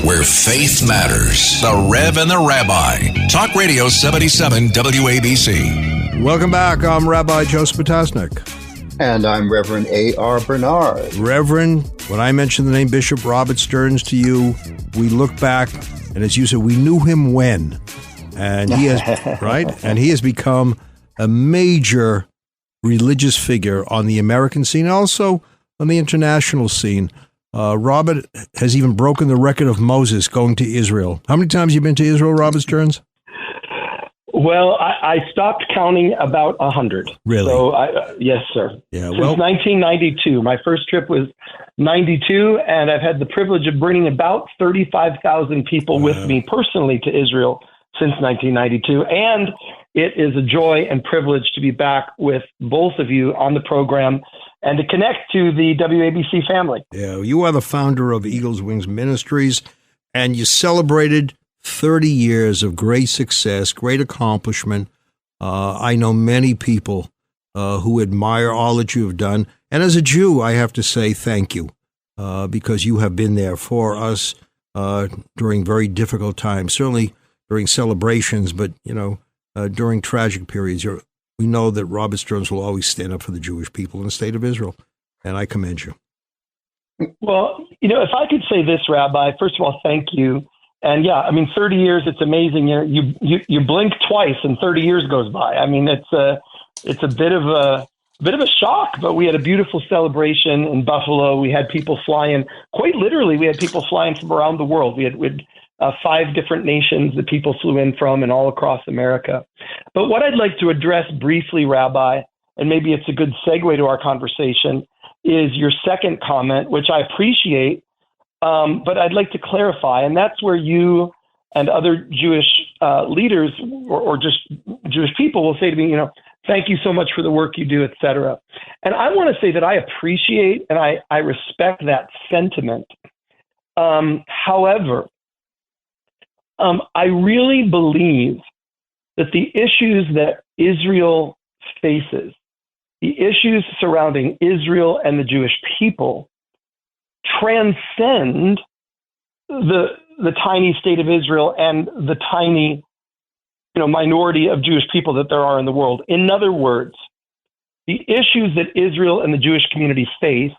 where faith matters. The Rev and the Rabbi. Talk Radio 77 WABC. Welcome back. I'm Rabbi Joseph Potasnik. And I'm Reverend A.R. Bernard. Reverend, when I mentioned the name Bishop Robert Stearns to you, we look back, and as you said, we knew him when. And he has, right? And he has become a major religious figure on the American scene, also on the international scene. Robert has even broken the record of Moses going to Israel. How many times have you been to Israel, Robert Stearns? Well, I stopped counting about 100. Really? So, yes, sir. Yeah. Since 1992. My first trip was 92, and I've had the privilege of bringing about 35,000 people with me personally to Israel since 1992. And it is a joy and privilege to be back with both of you on the program and to connect to the WABC family. Yeah, you are the founder of Eagles Wings Ministries, and you celebrated 30 years of great success, great accomplishment. I know many people who admire all that you have done. And as a Jew, I have to say thank you because you have been there for us during very difficult times, certainly during celebrations, but, during tragic periods. We know that Robert Stearns will always stand up for the Jewish people in the state of Israel, and I commend you. Well, if I could say this, Rabbi, first of all, thank you. And 30 years, it's amazing. You blink twice and 30 years goes by. I mean, it's a bit of a shock, but we had a beautiful celebration in Buffalo. We had people flying, quite literally, we had people flying from around the world. We had 5 different nations that people flew in from and all across America. But what I'd like to address briefly, Rabbi, and maybe it's a good segue to our conversation, is your second comment, which I appreciate. But I'd like to clarify, and that's where you and other Jewish leaders or just Jewish people will say to me, thank you so much for the work you do, et cetera. And I want to say that I appreciate and I respect that sentiment. However, I really believe that the issues that Israel faces, the issues surrounding Israel and the Jewish people, transcend the tiny state of Israel and the tiny, minority of Jewish people that there are in the world. In other words, the issues that Israel and the Jewish community face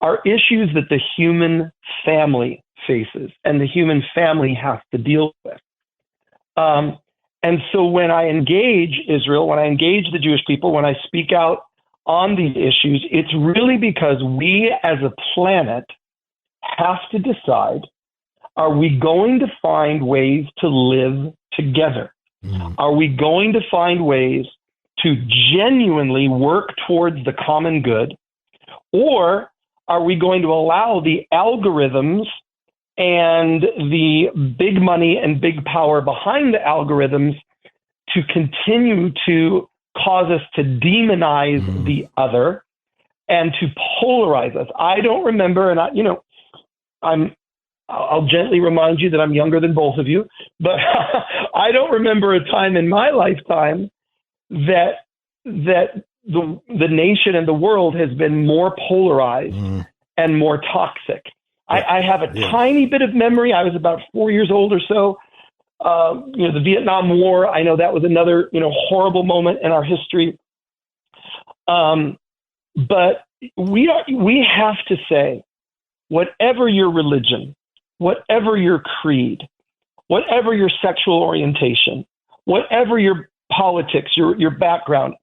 are issues that the human family faces and the human family has to deal with. And so when I engage Israel, when I engage the Jewish people, when I speak out on these issues, it's really because we as a planet have to decide, are we going to find ways to live together? Are we going to find ways to genuinely work towards the common good? Or are we going to allow the algorithms and the big money and big power behind the algorithms to continue to cause us to demonize the other and to polarize us? I don't remember, and I'll gently remind you that I'm younger than both of you, but I don't remember a time in my lifetime that the nation and the world has been more polarized and more toxic. I have a tiny bit of memory. I was about 4 years old or so. The Vietnam War, I know that was another, horrible moment in our history. But we have to say, whatever your religion, whatever your creed, whatever your sexual orientation, whatever your politics, your background,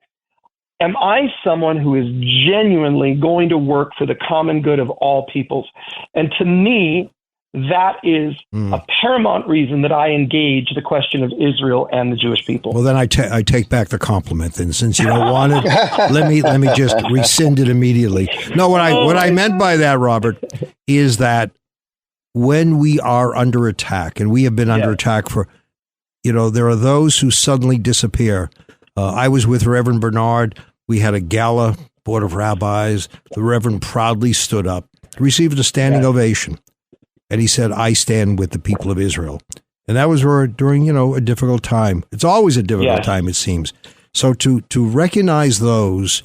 am I someone who is genuinely going to work for the common good of all peoples? And to me, that is a paramount reason that I engage the question of Israel and the Jewish people. Well, then I take back the compliment. Then, since you don't want it, let me just rescind it immediately. No, what I meant by that, Robert, is that when we are under attack, and we have been under attack for, there are those who suddenly disappear. I was with Reverend Bernard. We had a gala, Board of Rabbis. The Reverend proudly stood up, received a standing ovation. And he said, I stand with the people of Israel. And that was during, a difficult time. It's always a difficult time, it seems. So to recognize those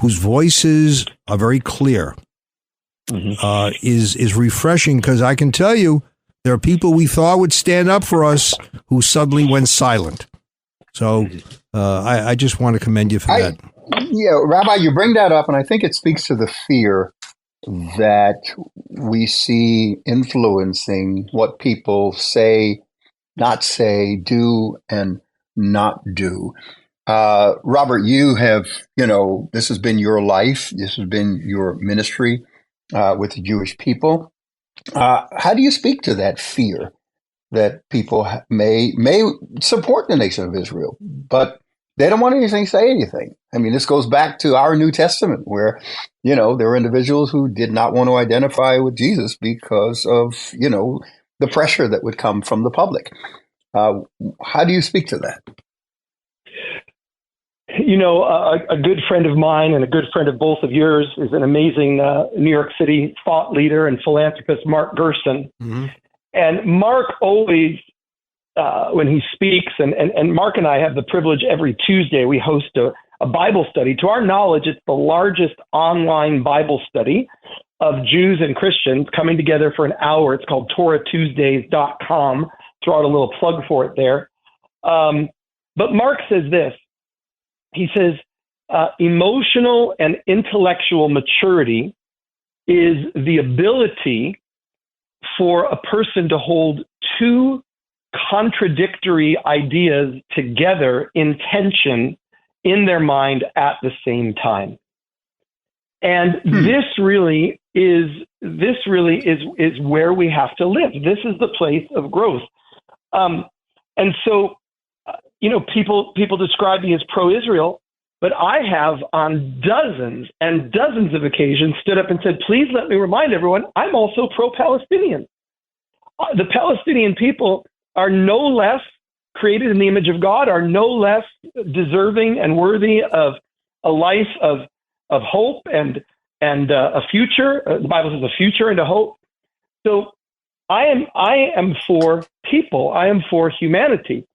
whose voices are very clear is refreshing, because I can tell you, There are people we thought would stand up for us who suddenly went silent. So I just want to commend you for that. Yeah, Rabbi, you bring that up, and I think it speaks to the fear that we see influencing what people say, not say, do, and not do. Robert, you have, this has been your life. This has been your ministry with the Jewish people. How do you speak to that fear that people may support the nation of Israel, but they don't want anything to say anything? I mean, this goes back to our New Testament where, there were individuals who did not want to identify with Jesus because of, the pressure that would come from the public. How do you speak to that? A good friend of mine and a good friend of both of yours is an amazing New York City thought leader and philanthropist, Mark Gerson. Mm-hmm. And Mark always, when he speaks, and Mark and I have the privilege every Tuesday, we host a Bible study. To our knowledge, it's the largest online Bible study of Jews and Christians coming together for an hour. It's called TorahTuesdays.com. Throw out a little plug for it there. But Mark says this. He says, emotional and intellectual maturity is the ability for a person to hold two contradictory ideas together in tension in their mind at the same time. And this really is where we have to live. This is the place of growth. And so, people describe me as pro-Israel, but I have on dozens and dozens of occasions stood up and said, please let me remind everyone, I'm also pro-Palestinian. The Palestinian people are no less created in the image of God, are no less deserving and worthy of a life of hope and a future. The Bible says a future and a hope. So I am for people. I am for humanity.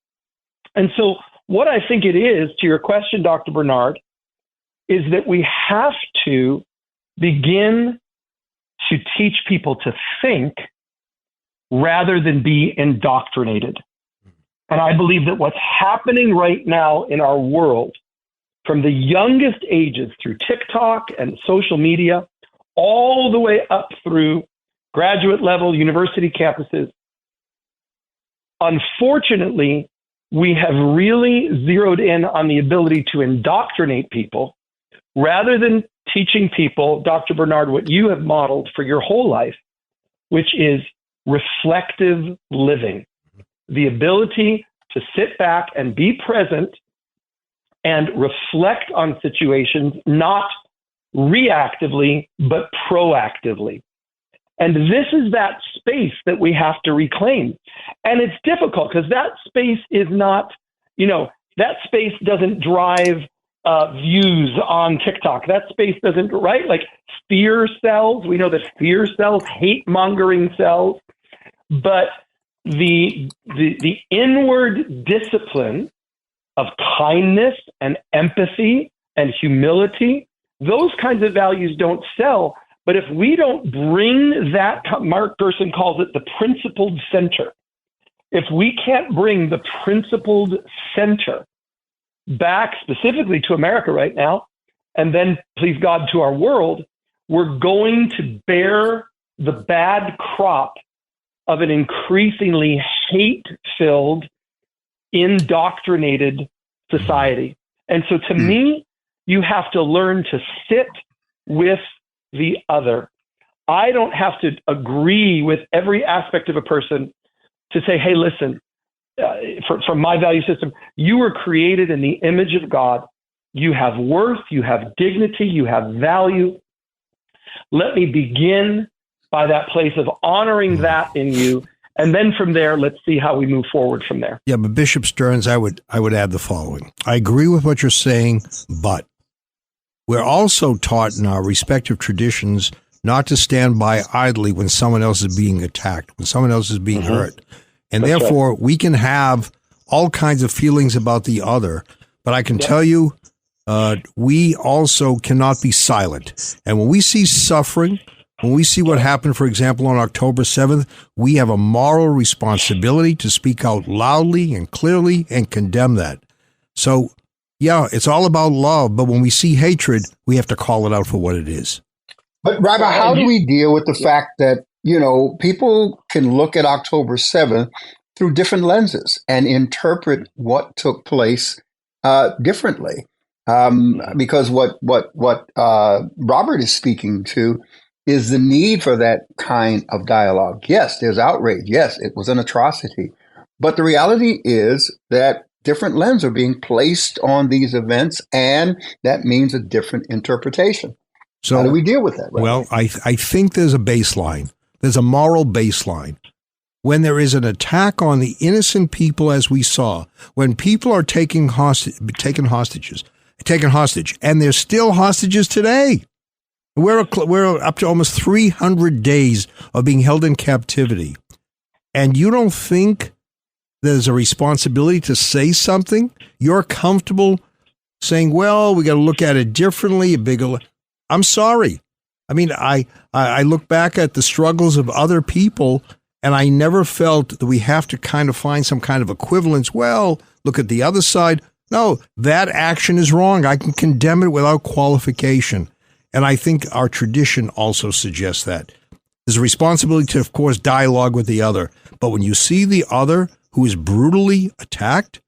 And so what I think it is, to your question, Dr. Bernard, is that we have to begin to teach people to think rather than be indoctrinated. And I believe that what's happening right now in our world, from the youngest ages through TikTok and social media, all the way up through graduate level university campuses, unfortunately, we have really zeroed in on the ability to indoctrinate people rather than teaching people, Dr. Bernard, what you have modeled for your whole life, which is reflective living, the ability to sit back and be present and reflect on situations, not reactively, but proactively. And this is that space that we have to reclaim. And it's difficult because that space is not, that space doesn't drive views on TikTok. That space doesn't, right? Like fear cells. We know that fear cells, hate-mongering cells. But the inward discipline of kindness and empathy and humility, those kinds of values don't sell. But if we don't bring that, Mark Gerson calls it the principled center. If we can't bring the principled center back specifically to America right now, and then, please God, to our world, we're going to bear the bad crop of an increasingly hate-filled, indoctrinated society. And so to me, you have to learn to sit with the other. I don't have to agree with every aspect of a person to say, hey, listen, from my value system, you were created in the image of God. You have worth, you have dignity, you have value. Let me begin by that place of honoring that in you. And then from there, let's see how we move forward from there. Yeah, but Bishop Stearns, I would add the following. I agree with what you're saying, but we're also taught in our respective traditions not to stand by idly when someone else is being attacked, when someone else is being hurt. And that's therefore, right. We can have all kinds of feelings about the other. But I can tell you, we also cannot be silent. And when we see suffering, When we see what happened, for example, on October 7th, we have a moral responsibility to speak out loudly and clearly and condemn that. So, yeah, it's all about love, but when we see hatred, we have to call it out for what it is. But, Rabbi, how do we deal with the fact that, people can look at October 7th through different lenses and interpret what took place differently? Because what Robert is speaking to is the need for that kind of dialogue. Yes, there's outrage. Yes, it was an atrocity. But the reality is that different lenses are being placed on these events, and that means a different interpretation. So how do we deal with that? Right? Well, I think there's a baseline. There's a moral baseline. When there is an attack on the innocent people, as we saw, when people are taken hostage, and they're still hostages today. We're up to almost 300 days of being held in captivity. And you don't think there's a responsibility to say something? You're comfortable saying, well, we got to look at it differently, a bigger. I'm sorry. I mean, I look back at the struggles of other people, and I never felt that we have to kind of find some kind of equivalence. Well, look at the other side. No, that action is wrong. I can condemn it without qualification. And I think our tradition also suggests that. There's a responsibility to, of course, dialogue with the other. But when you see the other who is brutally attacked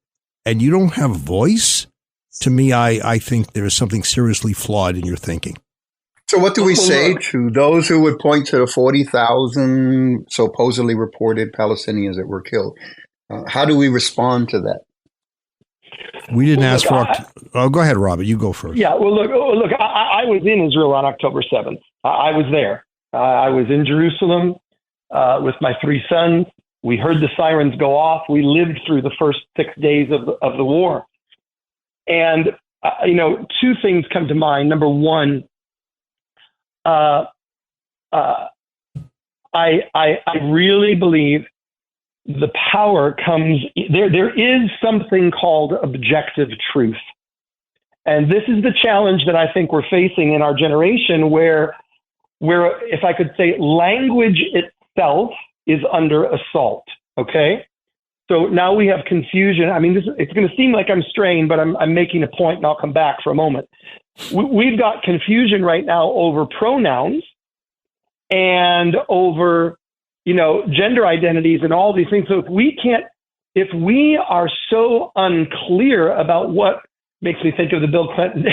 and you don't have voice, to me, I think there is something seriously flawed in your thinking. So what do we say to those who would point to the 40,000 supposedly reported Palestinians that were killed? How do we respond to that? We didn't ask for. Go ahead, Robert. You go first. Yeah. Well, look. I was in Israel on October 7th. I was there. I was in Jerusalem with my 3 sons. We heard the sirens go off. We lived through the first 6 days of the war. And 2 things come to mind. Number one, I really believe the power comes there. There is something called objective truth. And this is the challenge that I think we're facing in our generation where if I could say, language itself is under assault. Okay. So now we have confusion. I mean, it's going to seem like I'm straying, but I'm making a point and I'll come back for a moment. We've got confusion right now over pronouns and over gender identities and all these things. So if we are so unclear about what makes me think of the Bill Clinton,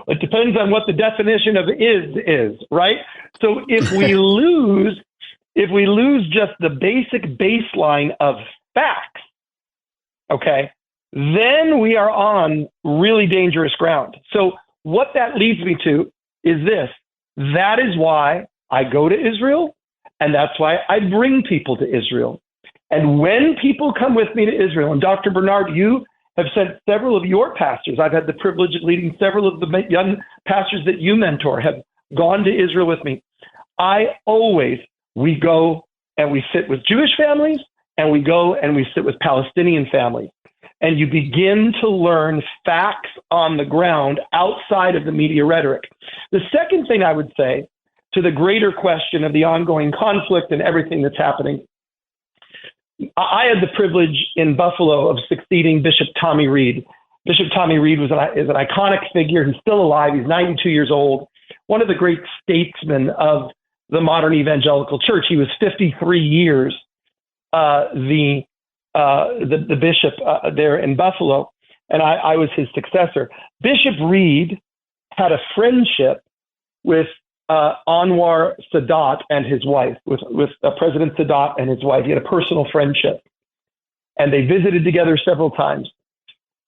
it depends on what the definition of is, right? So if we lose just the basic baseline of facts, okay, then we are on really dangerous ground. So what that leads me to is this. That is why I go to Israel. And that's why I bring people to Israel. And when people come with me to Israel, and Dr. Bernard, you have sent several of your pastors. I've had the privilege of leading several of the young pastors that you mentor have gone to Israel with me. We go and we sit with Jewish families, and we go and we sit with Palestinian families. And you begin to learn facts on the ground outside of the media rhetoric. The second thing I would say, to the greater question of the ongoing conflict and everything that's happening. I had the privilege in Buffalo of succeeding Bishop Tommy Reed. Bishop Tommy Reed is an iconic figure. He's still alive. He's 92 years old. One of the great statesmen of the modern evangelical church. He was 53 years the bishop there in Buffalo, and I was his successor. Bishop Reed had a friendship with Anwar Sadat and his wife, with President Sadat and his wife. He had a personal friendship, and they visited together several times.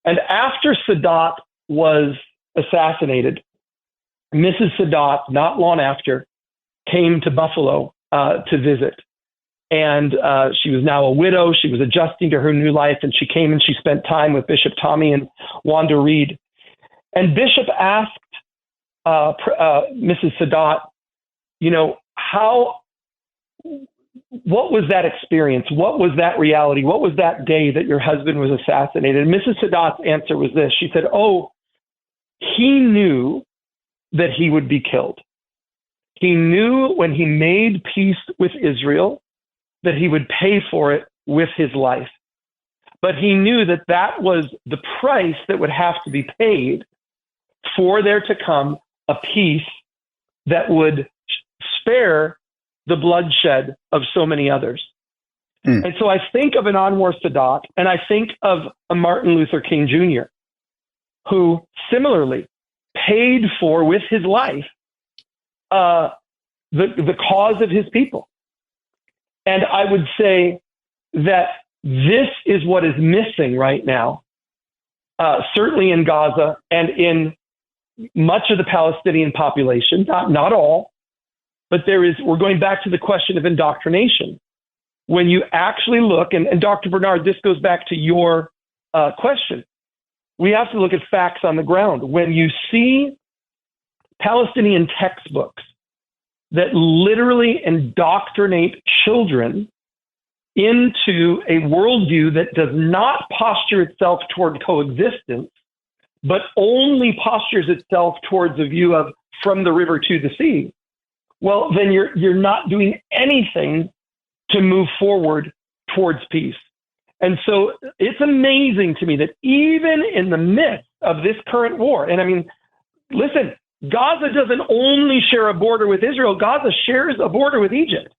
And after Sadat was assassinated, Mrs. Sadat, not long after, came to Buffalo to visit. And she was now a widow. She was adjusting to her new life, and she came and she spent time with Bishop Tommy and Wanda Reed. And Bishop asked Mrs. Sadat, what was that experience? What was that reality? What was that day that your husband was assassinated? And Mrs. Sadat's answer was this. She said, he knew that he would be killed. He knew when he made peace with Israel that he would pay for it with his life. But he knew that that was the price that would have to be paid for there to come a peace that would spare the bloodshed of so many others. And so I think of an unorthodox, and I think of a Martin Luther King Jr., who similarly paid for with his life the cause of his people. And I would say that this is what is missing right now, certainly in Gaza and in much of the Palestinian population, not all, but we're going back to the question of indoctrination. When you actually look, and Dr. Bernard, this goes back to your question, we have to look at facts on the ground. When you see Palestinian textbooks that literally indoctrinate children into a worldview that does not posture itself toward coexistence, but only postures itself towards a view of from the river to the sea, well, then you're not doing anything to move forward towards peace. And so it's amazing to me that even in the midst of this current war, and I mean, listen, Gaza doesn't only share a border with Israel, Gaza shares a border with Egypt.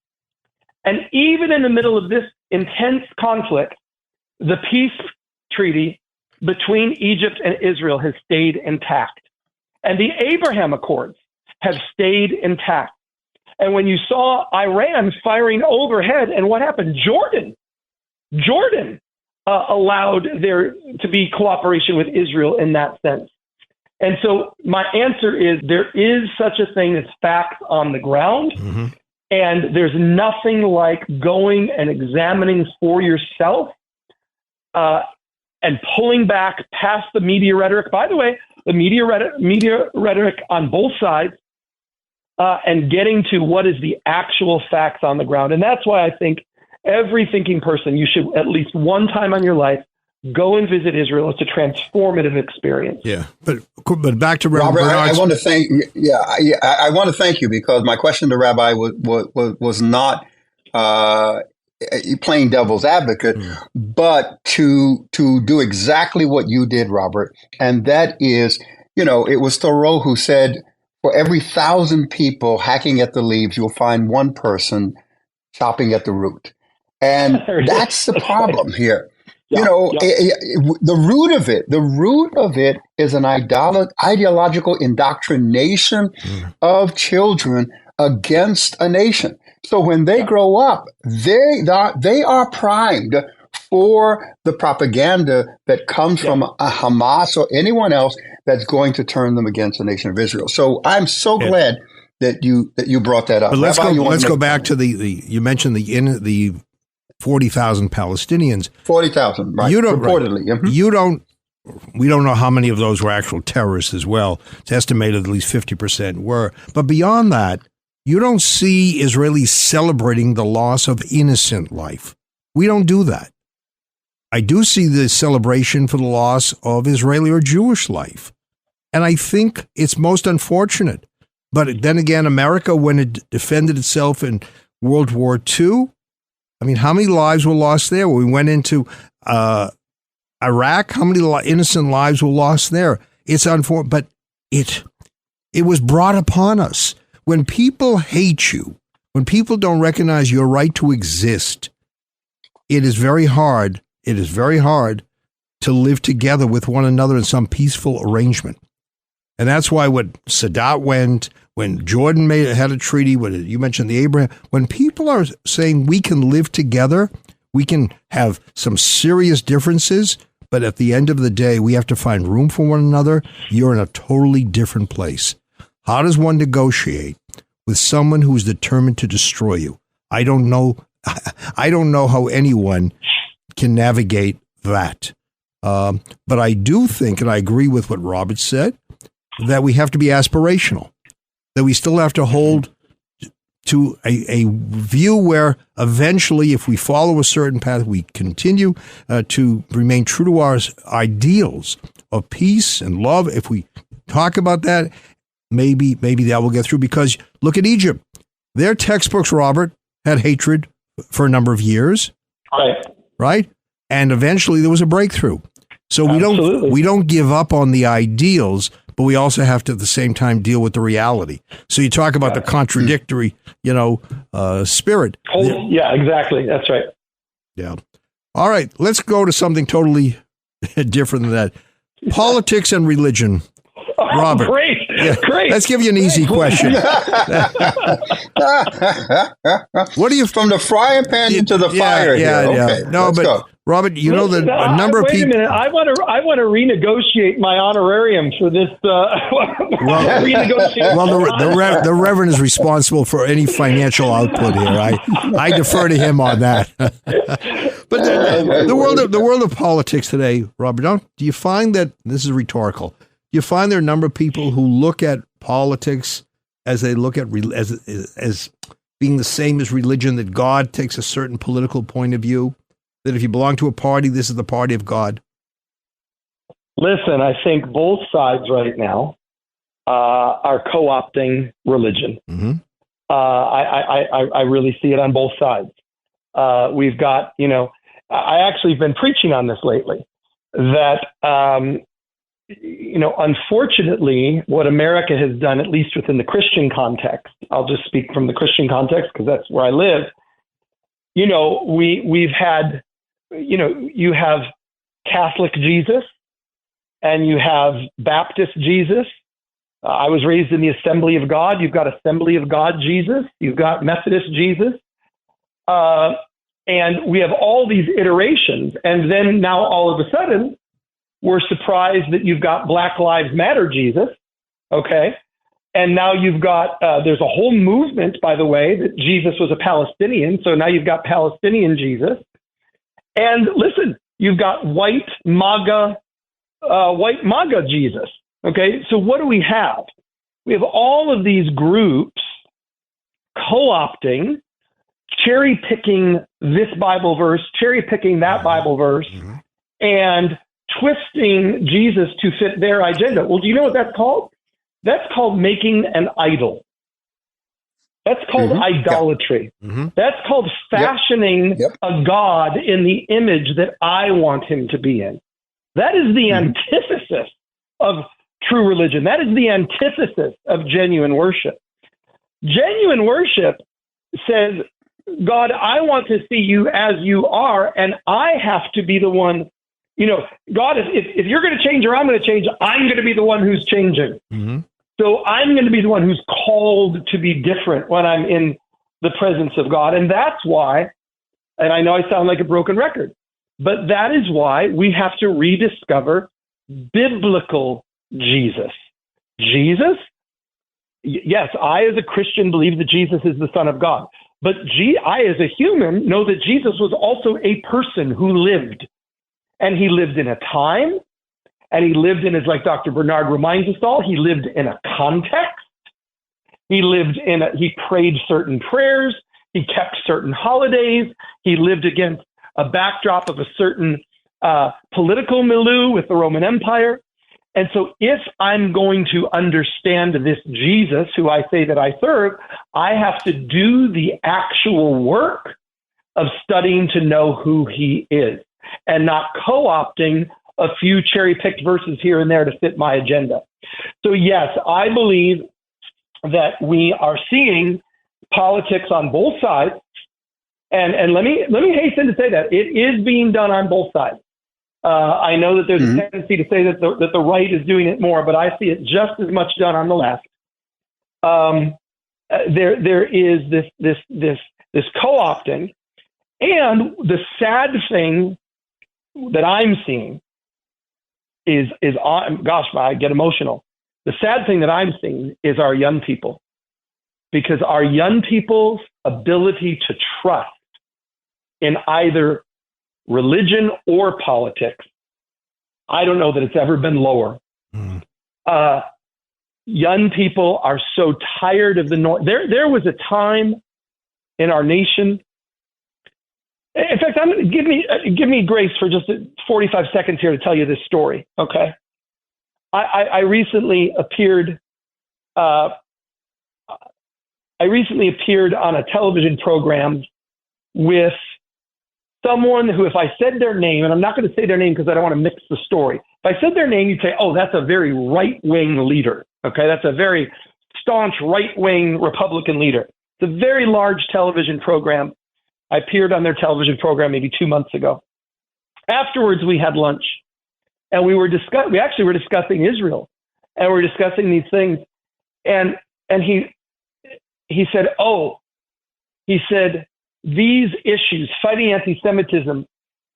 And even in the middle of this intense conflict, the peace treaty between Egypt and Israel has stayed intact. And the Abraham Accords have stayed intact. And when you saw Iran firing overhead, and what happened? Jordan allowed there to be cooperation with Israel in that sense. And so my answer is there is such a thing as facts on the ground. Mm-hmm. And there's nothing like going and examining for yourself and pulling back past the media rhetoric. By the way, the media rhetoric on both sides, and getting to what is the actual facts on the ground. And that's why I think every thinking person, you should at least one time in your life go and visit Israel. It's a transformative experience. Yeah, but back to Robert. I want to thank. I want to thank you because my question to Rabbi was not playing devil's advocate, but to do exactly what you did, Robert, and that is, it was Thoreau who said, for every 1,000 people hacking at the leaves, you'll find one person chopping at the root. And that's the problem here. The root of it is an ideological indoctrination of children against a nation. So when they grow up, they are primed for the propaganda that comes from a Hamas or anyone else that's going to turn them against the nation of Israel. So I'm so glad that you brought that up. But let's go back to the you mentioned the 40,000 Palestinians. 40,000, right? Reportedly. Right. Mm-hmm. We don't know how many of those were actual terrorists as well. It's estimated at least 50% were. But beyond that, you don't see Israelis celebrating the loss of innocent life. We don't do that. I do see the celebration for the loss of Israeli or Jewish life. And I think it's most unfortunate. But then again, America, when it defended itself in World War II, I mean, how many lives were lost there? When we went into Iraq, how many innocent lives were lost there? It's unfortunate, but it was brought upon us. When people hate you, when people don't recognize your right to exist, it is very hard. It is very hard to live together with one another in some peaceful arrangement. And that's why when Sadat went, when Jordan had a treaty, when you mentioned the Abraham, when people are saying we can live together, we can have some serious differences, but at the end of the day, we have to find room for one another. You're in a totally different place. How does one negotiate with someone who's determined to destroy you? I don't know. I don't know how anyone can navigate that. But I do think, and I agree with what Robert said, that we have to be aspirational, that we still have to hold to a view where eventually, if we follow a certain path, we continue to remain true to our ideals of peace and love. If we talk about that, maybe that will get through, because look at Egypt. Their textbooks, Robert, had hatred for a number of years. Right? And eventually there was a breakthrough. So we don't give up on the ideals, but we also have to at the same time deal with the reality. So you talk about the contradictory, spirit. Yeah, exactly. That's right. Yeah. All right. Let's go to something totally different than that. Politics and religion. Robert. Great. Yeah. Great. Let's give you an easy question. What do you from the frying pan into the fire? Yeah. Okay, no, but go. Robert, you know that a number of people. Wait a minute. I want to renegotiate my honorarium for this. The Reverend is responsible for any financial output here. I defer to him on that. But the world of politics today, Robert, do you find that, this is rhetorical, do you find there are a number of people who look at politics as they look at as being the same as religion, that God takes a certain political point of view? That if you belong to a party, this is the party of God? Listen, I think both sides right now are co-opting religion. Mm-hmm. I really see it on both sides. We've got, I actually have been preaching on this lately, that, unfortunately, what America has done, at least within the Christian context, I'll just speak from the Christian context because that's where I live. We've had, you have Catholic Jesus and you have Baptist Jesus. I was raised in the Assembly of God. You've got Assembly of God Jesus. You've got Methodist Jesus. And we have all these iterations. And then now all of a sudden, we're surprised that you've got Black Lives Matter Jesus. Okay. And now you've got, there's a whole movement, by the way, that Jesus was a Palestinian. So now you've got Palestinian Jesus. And listen, you've got white MAGA Jesus. Okay. So what do we have? We have all of these groups co-opting, cherry picking this Bible verse, cherry picking that Bible verse, and twisting Jesus to fit their agenda. Well, do you know what that's called? That's called making an idol. That's called idolatry. That's called fashioning a God in the image that I want him to be in. That is the antithesis of true religion. That is the antithesis of genuine worship. Genuine worship says, God, I want to see you as you are, and I have to be the one. God, if you're going to change or I'm going to change, I'm going to be the one who's changing. So I'm going to be the one who's called to be different when I'm in the presence of God. And that's why, and I know I sound like a broken record, but that is why we have to rediscover biblical Jesus. Jesus? Yes, I as a Christian believe that Jesus is the Son of God. But I as a human know that Jesus was also a person who lived. And he lived in a time. And he lived in, as like Dr. Bernard reminds us all, he lived in a context. He prayed certain prayers. He kept certain holidays. He lived against a backdrop of a certain political milieu with the Roman Empire. And so if I'm going to understand this Jesus, who I say that I serve, I have to do the actual work of studying to know who he is and not co-opting a few cherry-picked verses here and there to fit my agenda. So yes, I believe that we are seeing politics on both sides. And let me hasten to say that it is being done on both sides. I know that there's a tendency to say that the right is doing it more, but I see it just as much done on the left. There is this co-opting, and the sad thing that I'm seeing is gosh, I get emotional. The sad thing that I'm seeing is our young people, because our young people's ability to trust in either religion or politics, I don't know that it's ever been lower. Young people are so tired of the noise. There was a time in our nation. In fact, I'm going to give me grace for just 45 seconds here to tell you this story. Okay, I recently appeared I recently appeared on a television program with someone who, if I said their name, and I'm not going to say their name because I don't want to mix the story. If I said their name, you'd say, oh, that's a very right-wing leader. Okay, that's a very staunch right-wing Republican leader. It's a very large television program. I appeared on their television program maybe 2 months ago. Afterwards, we had lunch, and we actually were discussing Israel, and we were discussing these things. And he said, these issues, fighting anti-Semitism,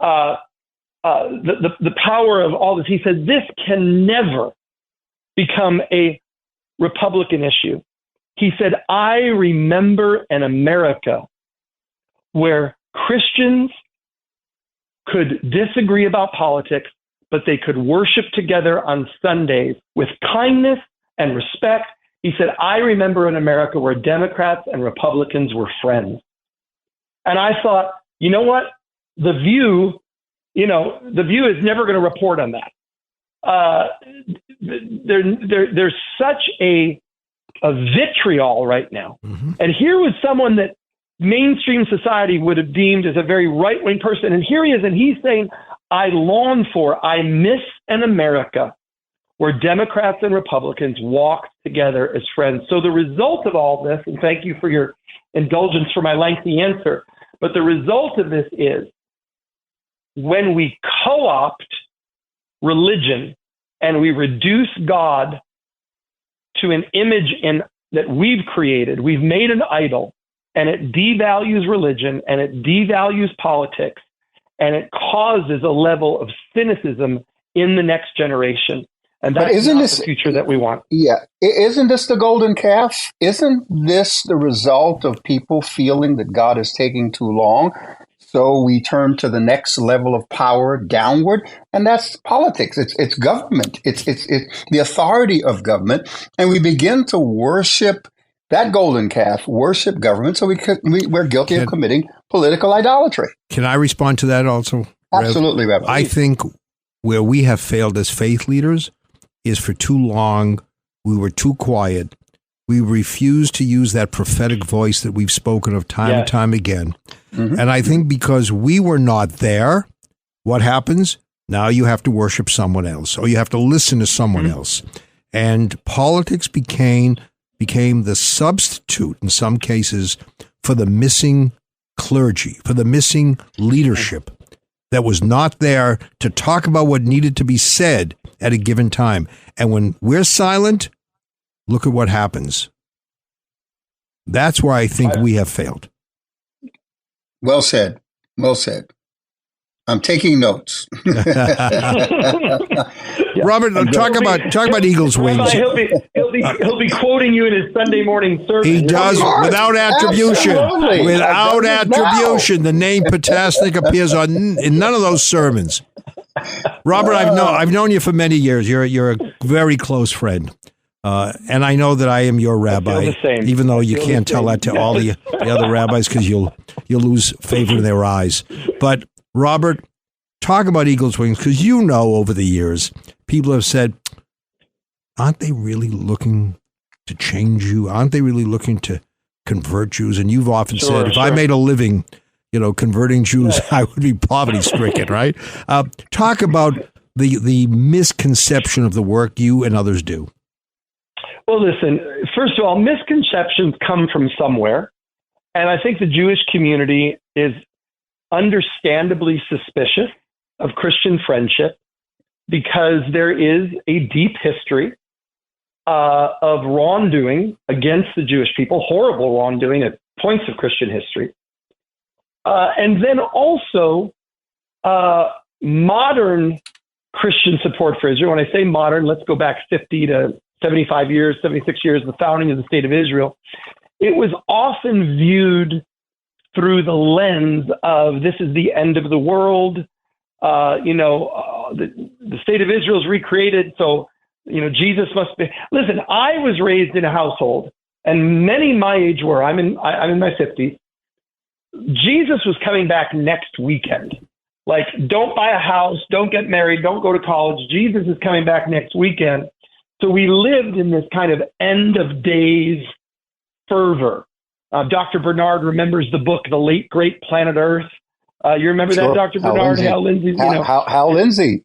the power of all this, he said, this can never become a Republican issue. He said, I remember an America where Christians could disagree about politics, but they could worship together on Sundays with kindness and respect. He said, I remember an America where Democrats and Republicans were friends. And I thought, you know what? The View is never going to report on that. There's such a vitriol right now. Mm-hmm. And here was someone that mainstream society would have deemed as a very right-wing person. And here he is, and he's saying, I miss an America where Democrats and Republicans walked together as friends. So the result of all this, and thank you for your indulgence for my lengthy answer, but the result of this is when we co-opt religion and we reduce God to an image that we've created, we've made an idol, and it devalues religion and it devalues politics, and it causes a level of cynicism in the next generation. And that's not the future that we want. Yeah. Isn't this the golden calf? Isn't this the result of people feeling that God is taking too long? So we turn to the next level of power downward, and that's politics. It's government. It's the authority of government, and we begin to worship that golden calf, worship government. So we're guilty of committing political idolatry. Can I respond to that also? Absolutely, Rev. I think where we have failed as faith leaders is for too long we were too quiet. We refused to use that prophetic voice that we've spoken of time and time again. Mm-hmm. And I think because we were not there, what happens? Now you have to worship someone else, or you have to listen to someone else. And politics became the substitute in some cases for the missing clergy, for the missing leadership that was not there to talk about what needed to be said at a given time. And when we're silent, look at what happens. That's where I think we have failed. Well said. Well said. I'm taking notes. Robert, talk about Eagle's Wings. He'll be quoting you in his Sunday morning service. He does without attribution. Absolutely. Without attribution, the name Potasnik appears in none of those sermons. Robert, I've known you for many years. You're a very close friend. And I know that I am your rabbi, even though you can't tell that to all the other rabbis because you'll lose favor in their eyes. But Robert, talk about Eagle's Wings, because over the years, people have said, aren't they really looking to change you? Aren't they really looking to convert Jews? And you've often said, if I made a living, converting Jews, I would be poverty-stricken, right? Talk about the misconception of the work you and others do. Well, listen, first of all, misconceptions come from somewhere. And I think the Jewish community is understandably suspicious of Christian friendship because there is a deep history of wrongdoing against the Jewish people, horrible wrongdoing at points of Christian history. And then also modern Christian support for Israel. When I say modern, let's go back 50 to 75 years, 76 years, the founding of the state of Israel. It was often viewed through the lens of this is the end of the world. The state of Israel is recreated. So, Jesus must be. Listen, I was raised in a household, and many my age were. I'm in my 50s. Jesus was coming back next weekend. Like, don't buy a house, don't get married, don't go to college. Jesus is coming back next weekend. So we lived in this kind of end of days fervor. Dr. Bernard remembers the book, The Late Great Planet Earth. You remember that, Dr. Bernard? Hal Lindsey. Hal Lindsey.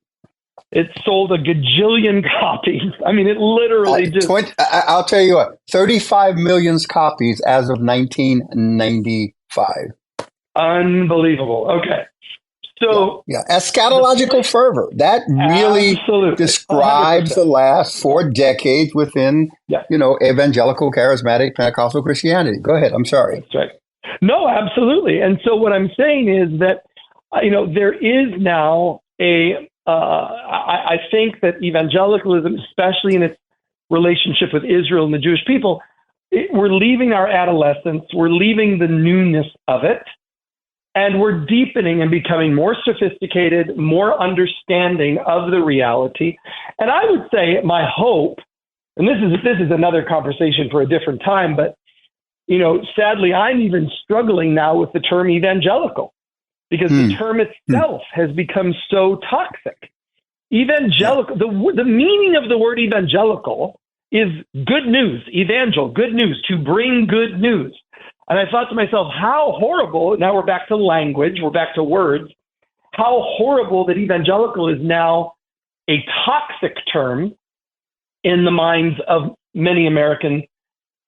It sold a gajillion copies. I mean, it literally I'll tell you what, 35 million copies as of 1995. Unbelievable. Okay. So eschatological fervor, that really describes 100%. The last 4 decades within, evangelical, charismatic, Pentecostal Christianity. Go ahead. I'm sorry. That's right. No, absolutely. And so what I'm saying is that, there is now I think that evangelicalism, especially in its relationship with Israel and the Jewish people, we're leaving our adolescence, we're leaving the newness of it, and we're deepening and becoming more sophisticated, more understanding of the reality. And I would say my hope, and this is another conversation for a different time, but sadly, I'm even struggling now with the term evangelical, because the term itself has become so toxic. Evangelical, the meaning of the word evangelical is good news, evangel, good news, to bring good news. And I thought to myself, how horrible, now we're back to language, we're back to words, how horrible that evangelical is now a toxic term in the minds of many American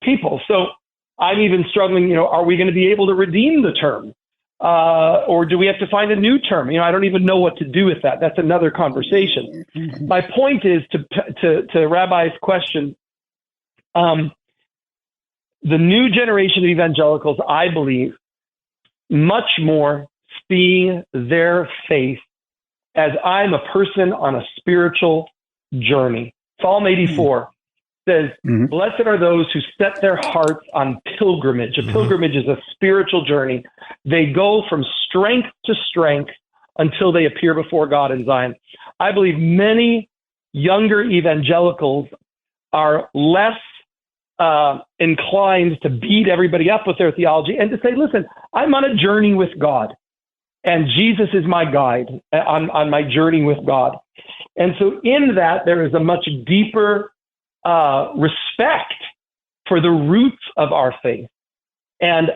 people. So I'm even struggling, are we going to be able to redeem the term? Or do we have to find a new term? I don't even know what to do with that. That's another conversation. My point is to Rabbi's question, the new generation of evangelicals, I believe, much more see their faith as I'm a person on a spiritual journey. Psalm 84 says, blessed are those who set their hearts on pilgrimage. A pilgrimage is a spiritual journey. They go from strength to strength until they appear before God in Zion. I believe many younger evangelicals are less inclined to beat everybody up with their theology and to say, listen, I'm on a journey with God, and Jesus is my guide on my journey with God. And so in that, there is a much deeper respect for the roots of our faith. And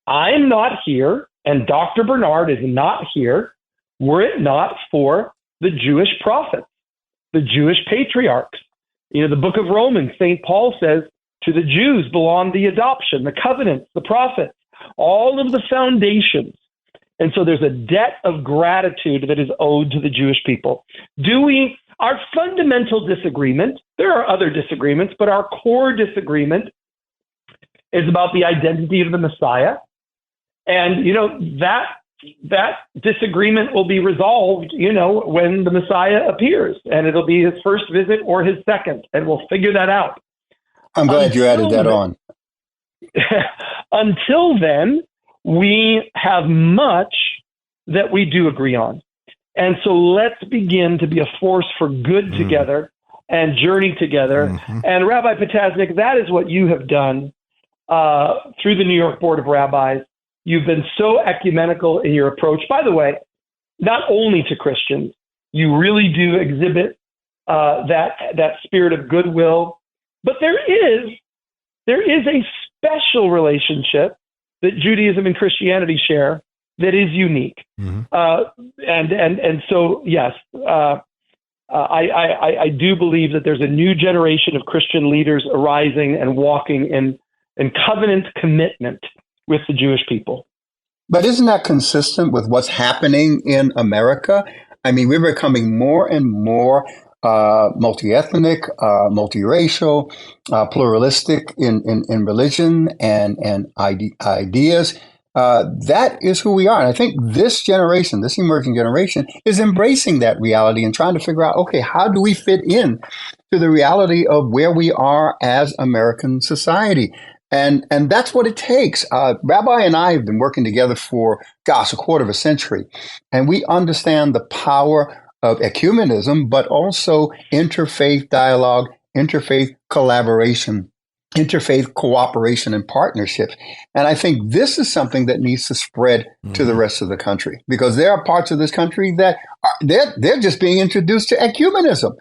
I'm not here, and Dr. Bernard is not here, were it not for the Jewish prophets, the Jewish patriarchs. The book of Romans, St. Paul says, to the Jews belong the adoption, the covenants, the prophets, all of the foundations. And so there's a debt of gratitude that is owed to the Jewish people. Our fundamental disagreement, there are other disagreements, but our core disagreement is about the identity of the Messiah. And, that disagreement will be resolved, when the Messiah appears, and it'll be his first visit or his second, and we'll figure that out. I'm glad you added that on. Until then, we have much that we do agree on. And so let's begin to be a force for good together and journey together. And Rabbi Potasnik, that is what you have done through the New York Board of Rabbis. You've been so ecumenical in your approach. By the way, not only to Christians, you really do exhibit that spirit of goodwill. But there is a special relationship that Judaism and Christianity share that is unique. And so, yes, I do believe that there's a new generation of Christian leaders arising and walking in covenant commitment with the Jewish people. But isn't that consistent with what's happening in America? I mean, we're becoming more and more multi-ethnic, multiracial, pluralistic in religion and ideas. That is who we are. And I think this generation, this emerging generation, is embracing that reality and trying to figure out, okay, how do we fit in to the reality of where we are as American society? And that's what it takes. Rabbi and I have been working together for, a quarter of a century, and we understand the power of ecumenism, but also interfaith dialogue, interfaith collaboration, interfaith cooperation and partnerships. And I think this is something that needs to spread to the rest of the country, because there are parts of this country that they're just being introduced to ecumenism.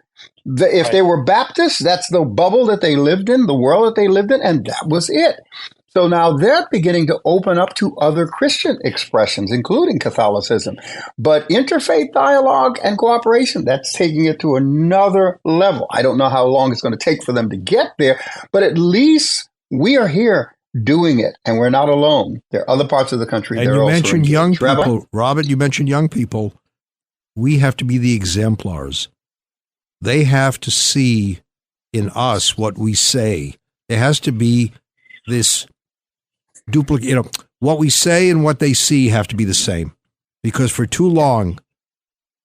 If they were Baptists, that's the bubble that they lived in, the world that they lived in, and that was it. So now they're beginning to open up to other Christian expressions, including Catholicism. But interfaith dialogue and cooperation, that's taking it to another level. I don't know how long it's going to take for them to get there, but at least we are here doing it, and we're not alone. There are other parts of the country that are also engaged. And you mentioned young people. Robert, you mentioned young people. We have to be the exemplars. They have to see in us what we say. There has to be this duplicate, what we say and what they see have to be the same. Because for too long,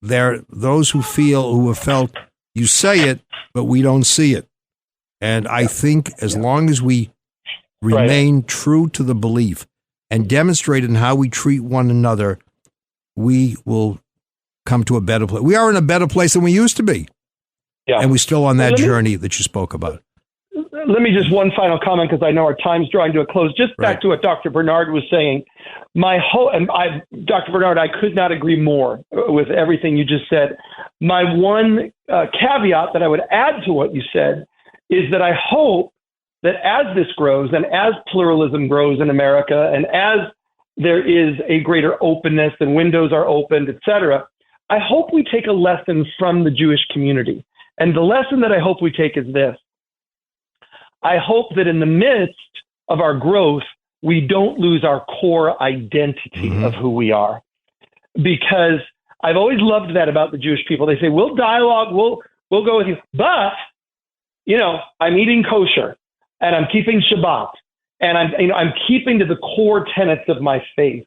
there are those who have felt you say it, but we don't see it. And I think as long as we remain true to the belief and demonstrate in how we treat one another, we will come to a better place. We are in a better place than we used to be. Yeah. And we're still on that journey that you spoke about. Let me just one final comment, because I know our time's drawing to a close. Just back to what Dr. Bernard was saying. Dr. Bernard, I could not agree more with everything you just said. My one caveat that I would add to what you said is that I hope that as this grows and as pluralism grows in America and as there is a greater openness and windows are opened, et cetera, I hope we take a lesson from the Jewish community. And the lesson that I hope we take is this. I hope that in the midst of our growth, we don't lose our core identity of who we are. Because I've always loved that about the Jewish people. They say, we'll dialogue, we'll go with you. But, I'm eating kosher and I'm keeping Shabbat and I'm keeping to the core tenets of my faith.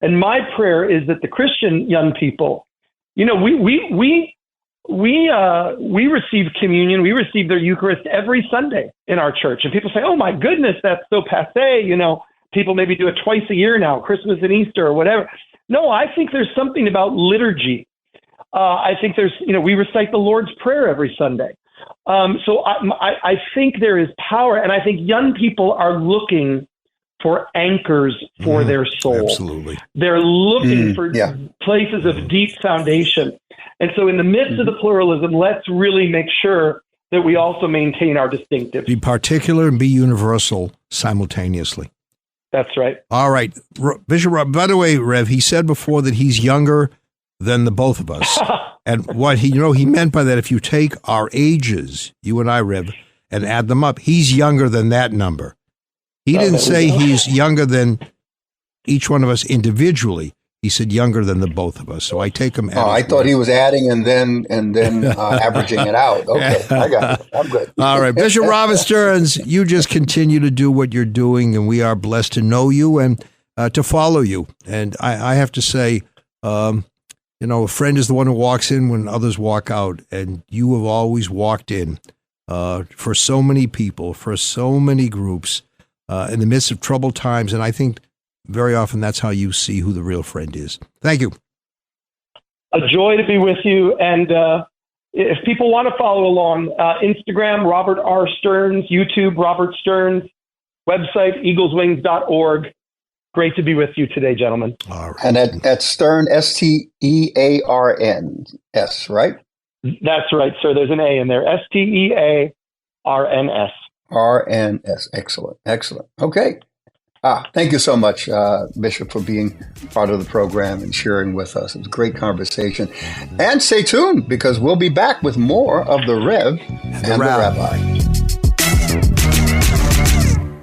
And my prayer is that the Christian young people, we receive communion, we receive their Eucharist every Sunday in our church. And people say, oh my goodness, that's so passé. People maybe do it twice a year now, Christmas and Easter or whatever. No, I think there's something about liturgy. I think we recite the Lord's Prayer every Sunday. So I think there is power, and I think young people are looking for anchors for their soul. Absolutely. They're looking for places of deep foundation. And so in the midst of the pluralism, let's really make sure that we also maintain our distinctive. Be particular and be universal simultaneously. That's right. All right. Bishop Rob, by the way, Rev, he said before that he's younger than the both of us. And what he meant by that, if you take our ages, you and I, Rev, and add them up, he's younger than that number. He didn't say he's younger than each one of us individually. He said younger than the both of us. So I take him. I thought he was adding and then averaging it out. Okay, I got it. I'm good. All right, Bishop Robert Stearns, you just continue to do what you're doing, and we are blessed to know you and to follow you. And I have to say, a friend is the one who walks in when others walk out, and you have always walked in for so many people, for so many groups, in the midst of troubled times, and I think very often that's how you see who the real friend is. Thank you. A joy to be with you. And if people want to follow along, Instagram, Robert R. Stearns, YouTube, Robert Stearns, website, eagleswings.org. Great to be with you today, gentlemen. All right. And at Stern, Stearns, right? That's right, sir. There's an A in there. Stearns. RNS. Excellent. Okay. Thank you so much, Bishop, for being part of the program and sharing with us. It was a great conversation. And stay tuned, because we'll be back with more of the Rev and the Rabbi.